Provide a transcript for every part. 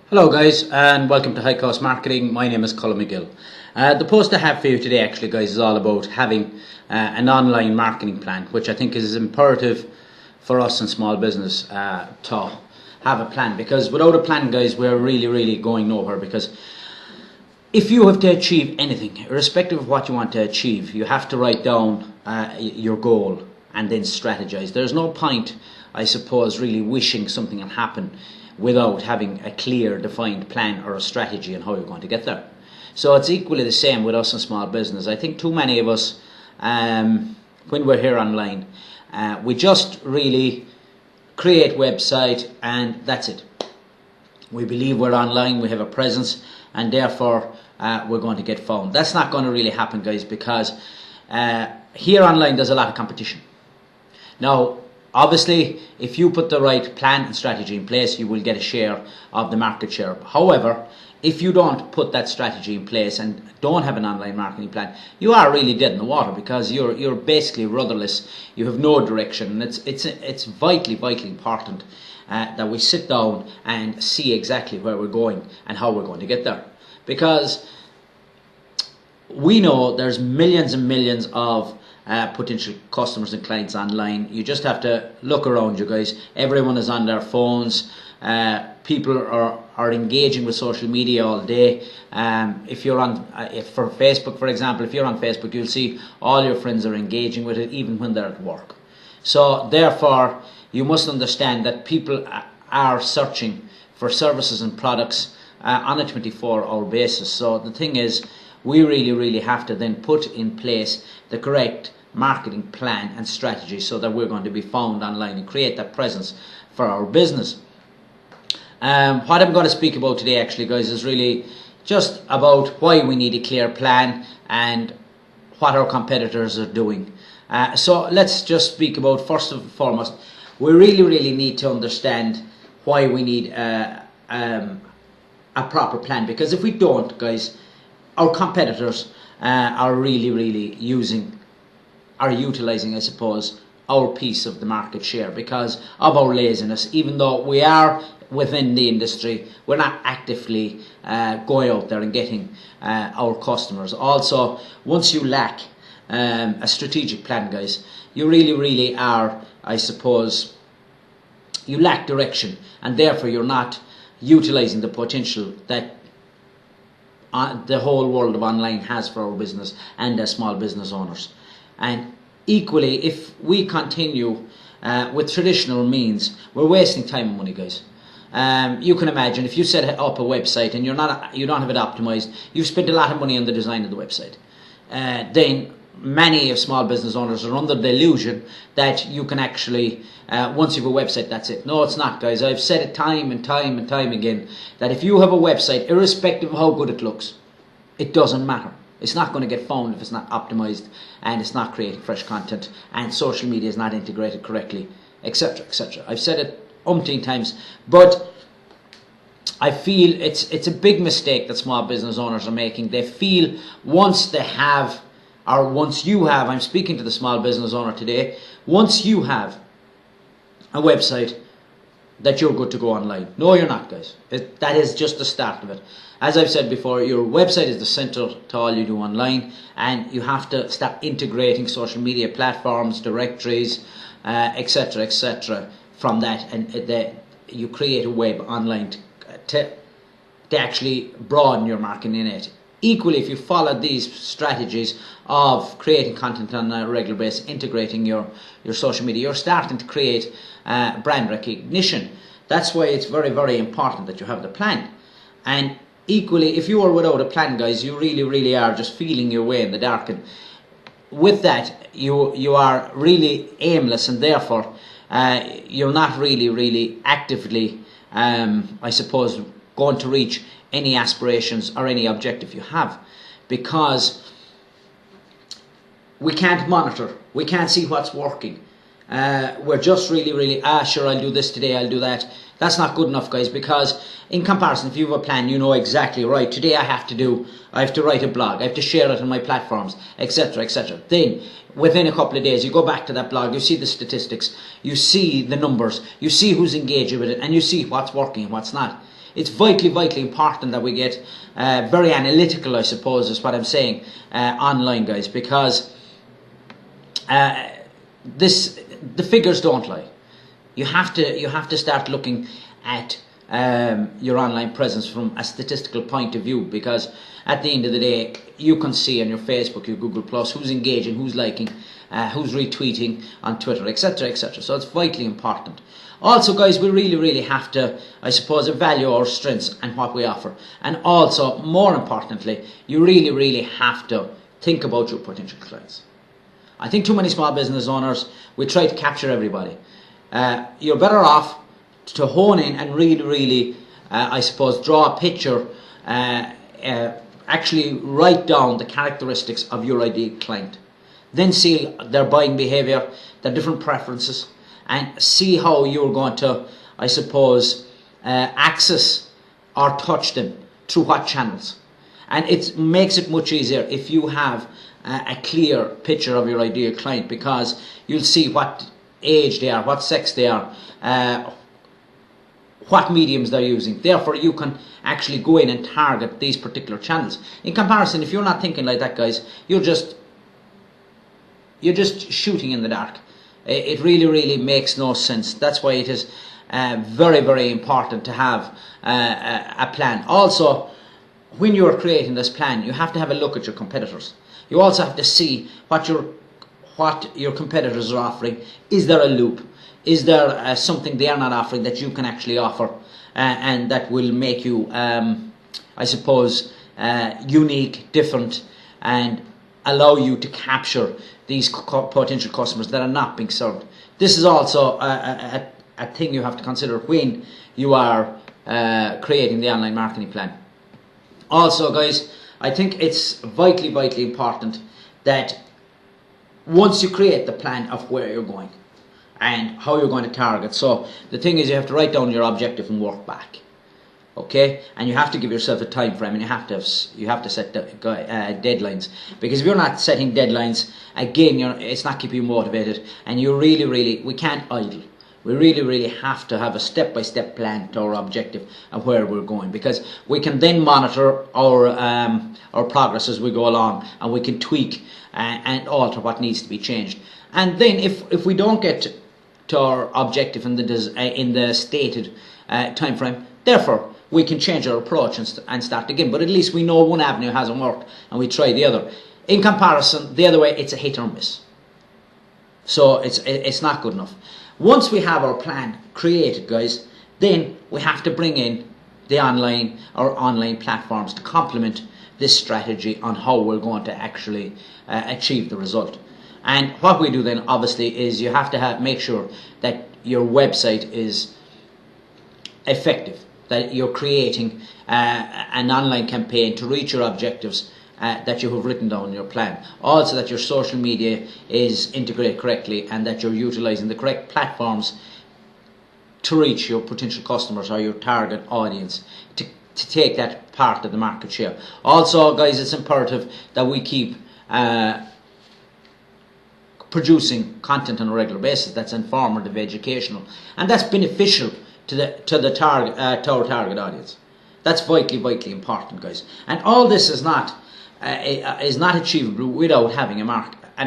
Hello guys, and welcome to High Cost Marketing. My name is Colin McGill. The post I have for you today actually guys is all about having an online marketing plan, which I think is imperative for us in small business to have a plan, because without a plan guys we're really going nowhere. Because if you have to achieve anything, irrespective of what you want to achieve, you have to write down your goal and then strategize. There's no point, I suppose, really wishing something will happen without having a clear defined plan or a strategy on how you're going to get there. So it's equally the same with us in small business. I think too many of us, when we're here online, we just really create website and that's it. We believe we're online, we have a presence, and therefore we're going to get found. That's not going to really happen guys, because here online there's a lot of competition. Now obviously, if you put the right plan and strategy in place, you will get a share of the market share. However, if you don't put that strategy in place and don't have an online marketing plan, you are really dead in the water, because you're basically rudderless. You have no direction, and it's vitally important that we sit down and see exactly where we're going and how we're going to get there. Because we know there's millions and millions of potential customers and clients online. You just have to look around you guys. Everyone is on their phones. People are engaging with social media all day. If you're on, for Facebook for example, if you're on Facebook, you'll see all your friends are engaging with it even when they're at work. So therefore you must understand that people are searching for services and products on a 24-hour basis. So the thing is, we really have to then put in place the correct marketing plan and strategy so that we're going to be found online and create that presence for our business. What I'm going to speak about today actually guys is really just about why we need a clear plan and what our competitors are doing. So let's just speak about, first and foremost, we really need to understand why we need a proper plan. Because if we don't guys, our competitors are really utilizing, I suppose, our piece of the market share because of our laziness. Even though we are within the industry, we're not actively going out there and getting our customers. Also, once you lack a strategic plan guys, you really are, I suppose, you lack direction, and therefore you're not utilizing the potential that the whole world of online has for our business and as small business owners. And equally, if we continue with traditional means, we're wasting time and money guys. You can imagine if you set up a website and you don't have it optimized, you've spent a lot of money on the design of the website. Then many of small business owners are under the illusion that you can actually, once you have a website, that's it. No, it's not guys. I've said it time and time again that if you have a website, irrespective of how good it looks, it doesn't matter. It's not going to get found if it's not optimized and it's not creating fresh content and social media is not integrated correctly, etc. I've said it umpteen times, but I feel it's a big mistake that small business owners are making. They feel once they have, or once you have, I'm speaking to the small business owner today, once you have a website, that you're good to go online. No, you're not guys. That is just the start of it. As I've said before, your website is the center to all you do online, and you have to start integrating social media platforms, directories, etc. from that, and you create a web online to actually broaden your marketing in it. Equally, if you follow these strategies of creating content on a regular basis, integrating your social media, you're starting to create brand recognition. That's why it's very important that you have the plan. And equally, if you are without a plan guys, you really are just feeling your way in the dark, and with that you are really aimless, and therefore you're not really actively I suppose going to reach any aspirations or any objective you have, because we can't monitor, we can't see what's working. We're just really sure, I'll do this today, I'll do that. That's not good enough guys, because in comparison, if you have a plan, you know exactly, right, today I have to write a blog, I have to share it on my platforms, etc. Then within a couple of days you go back to that blog, you see the statistics, you see the numbers, you see who's engaging with it, and you see what's working and what's not. It's vitally important that we get very analytical, I suppose, is what I'm saying, online, guys, because the figures don't lie. You have to start looking at your online presence from a statistical point of view, because at the end of the day, you can see on your Facebook, your Google Plus, who's engaging, who's liking, who's retweeting on Twitter, etc., etc. So it's vitally important. Also, guys, we really have to, I suppose, evaluate our strengths and what we offer. And also, more importantly, you really have to think about your potential clients. I think too many small business owners, we try to capture everybody. You're better off to hone in and really, I suppose, draw a picture, actually write down the characteristics of your ideal client. Then see their buying behaviour, their different preferences, and see how you're going to, I suppose, access or touch them through what channels. And it makes it much easier if you have a clear picture of your ideal client, because you'll see what age they are, what sex they are, what mediums they're using. Therefore, you can actually go in and target these particular channels. In comparison, if you're not thinking like that, guys, you're just shooting in the dark. It really makes no sense. That's why it is very important to have a plan. Also, when you're creating this plan, you have to have a look at your competitors. You also have to see what your competitors are offering. Is there a loop? Is there something they are not offering that you can actually offer, and that will make you, I suppose, unique, different, and allow you to capture these potential customers that are not being served. This is also a thing you have to consider when you are creating the online marketing plan. Also, guys, I think it's vitally important that once you create the plan of where you're going and how you're going to target, so the thing is, you have to write down your objective and work back. Okay, and you have to give yourself a time frame, and you have to set deadlines, because if you're not setting deadlines, again, it's not keeping you motivated, and you really we can't idle. We really have to have a step-by-step plan to our objective and where we're going, because we can then monitor our progress as we go along, and we can tweak and alter what needs to be changed. And then if we don't get to our objective in the stated time frame, therefore we can change our approach and start again. But at least we know one avenue hasn't worked and we try the other. In comparison, the other way, it's a hit or miss. So it's not good enough. Once we have our plan created, guys, then we have to bring in the online platforms to complement this strategy on how we're going to actually achieve the result. And what we do then, obviously, is you have to make sure that your website is effective, that you're creating an online campaign to reach your objectives that you have written down in your plan. Also, that your social media is integrated correctly, and that you're utilizing the correct platforms to reach your potential customers or your target audience to take that part of the market share. Also, guys, it's imperative that we keep producing content on a regular basis that's informative, educational, and that's beneficial to our target audience. That's vitally important, guys. And all this is not achievable without having an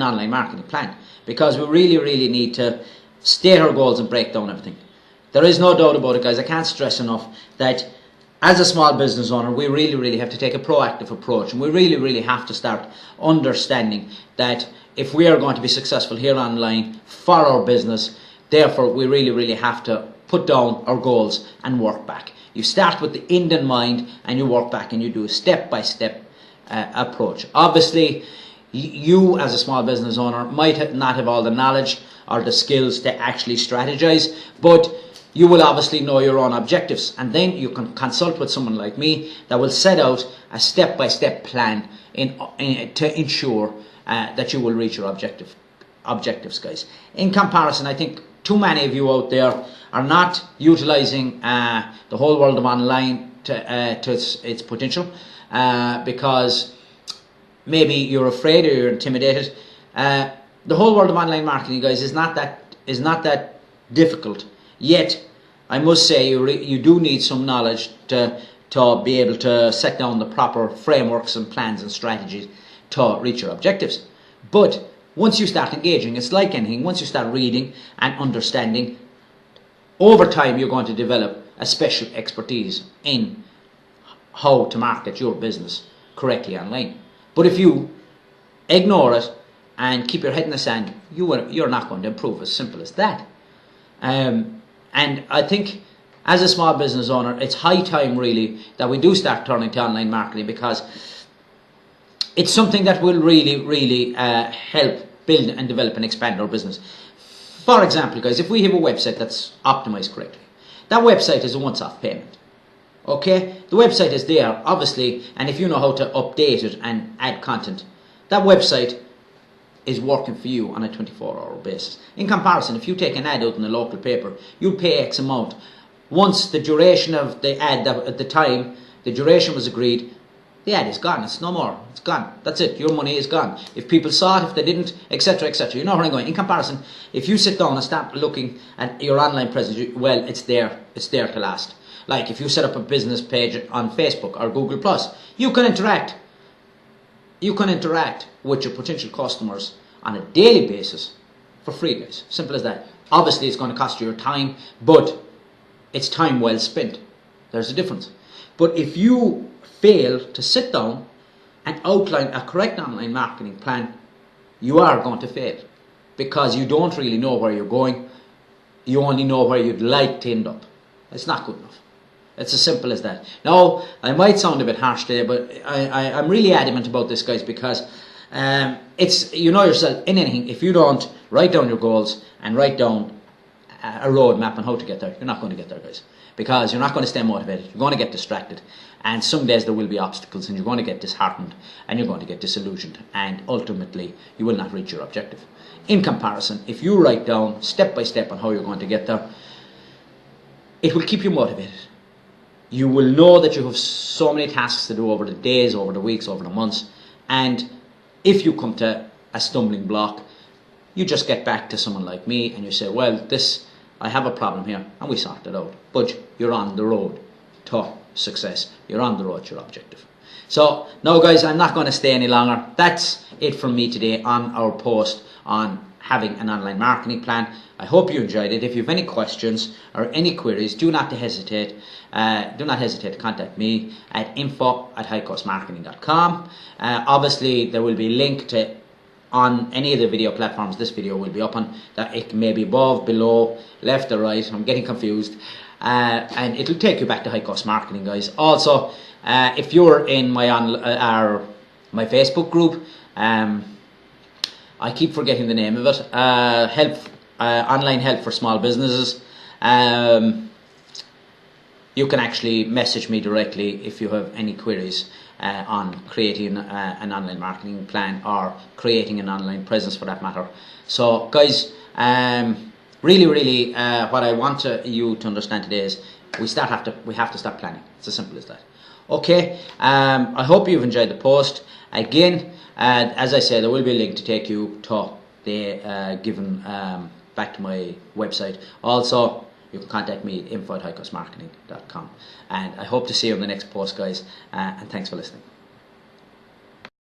online marketing plan, because we really need to state our goals and break down everything. There is no doubt about it, guys. I can't stress enough that as a small business owner, we really have to take a proactive approach, and we really have to start understanding that if we are going to be successful here online for our business, therefore we really have to put down our goals and work back. You start with the end in mind, and you work back, and you do a step-by-step approach. Obviously, you as a small business owner might not have all the knowledge or the skills to actually strategize, but you will obviously know your own objectives, and then you can consult with someone like me that will set out a step-by-step plan to ensure that you will reach your objectives, guys. In comparison, I think too many of you out there are not utilizing the whole world of online to its potential, because maybe you're afraid or you're intimidated. The whole world of online marketing, guys, is not that difficult. Yet, I must say you do need some knowledge to be able to set down the proper frameworks and plans and strategies to reach your objectives. But once you start engaging, it's like anything, once you start reading and understanding, over time you're going to develop a special expertise in how to market your business correctly online. But if you ignore it and keep your head in the sand, you're not going to improve. As simple as that. And I think as a small business owner, it's high time really that we do start turning to online marketing, because it's something that will really help build and develop and expand our business. For example, guys, if we have a website that's optimized correctly, that website is a once-off payment. Okay, the website is there, obviously, and if you know how to update it and add content, that website is working for you on a 24-hour basis. In comparison, if you take an ad out in a local paper, you'll pay X amount. Once the duration of the ad, at the time the duration was agreed, the ad is gone. It's no more. It's gone. That's it. Your money is gone. If people saw it, if they didn't, etc., etc. You know where I'm going. In comparison, if you sit down and start looking at your online presence, well, it's there. It's there to last. Like if you set up a business page on Facebook or Google+, you can interact. You can interact with your potential customers on a daily basis for free, guys. Simple as that. Obviously, it's going to cost you your time, but it's time well spent. There's a difference. But if you fail to sit down and outline a correct online marketing plan, you are going to fail, because you don't really know where you're going. You only know where you'd like to end up. It's not good enough. It's as simple as that. Now, I might sound a bit harsh today, but I'm really adamant about this, guys, because it's, you know yourself, in anything, if you don't write down your goals and write down a roadmap on how to get there, you're not going to get there, guys, because you're not going to stay motivated. You're going to get distracted, and some days there will be obstacles, and you're going to get disheartened, and you're going to get disillusioned, and ultimately you will not reach your objective. In comparison, if you write down step by step on how you're going to get there, it will keep you motivated. You will know that you have so many tasks to do over the days, over the weeks, over the months, and if you come to a stumbling block, you just get back to someone like me and you say, well, I have a problem here, and we sort it out. But you're on the road to success. You're on the road to your objective. So now, guys, I'm not going to stay any longer. That's it from me today on our post on having an online marketing plan. I hope you enjoyed it. If you have any questions or any queries, do not hesitate. Do not hesitate to contact me at info@highcostmarketing.com. Obviously, there will be a link to on any of the video platforms this video will be up on. That it may be above, below, left or right. I'm getting confused. And it'll take you back to High Cost Marketing, guys. Also, if you're in my my Facebook group, I keep forgetting the name of it. Online help for small businesses. You can actually message me directly if you have any queries on creating an online marketing plan or creating an online presence, for that matter. So, guys, really, what I want you to understand today is we have to start planning. It's as simple as that. Okay. I hope you've enjoyed the post. Again, as I said, there will be a link to take you to the given back to my website. Also, you can contact me at info@highcostmarketing.com. And I hope to see you on the next post, guys. And thanks for listening.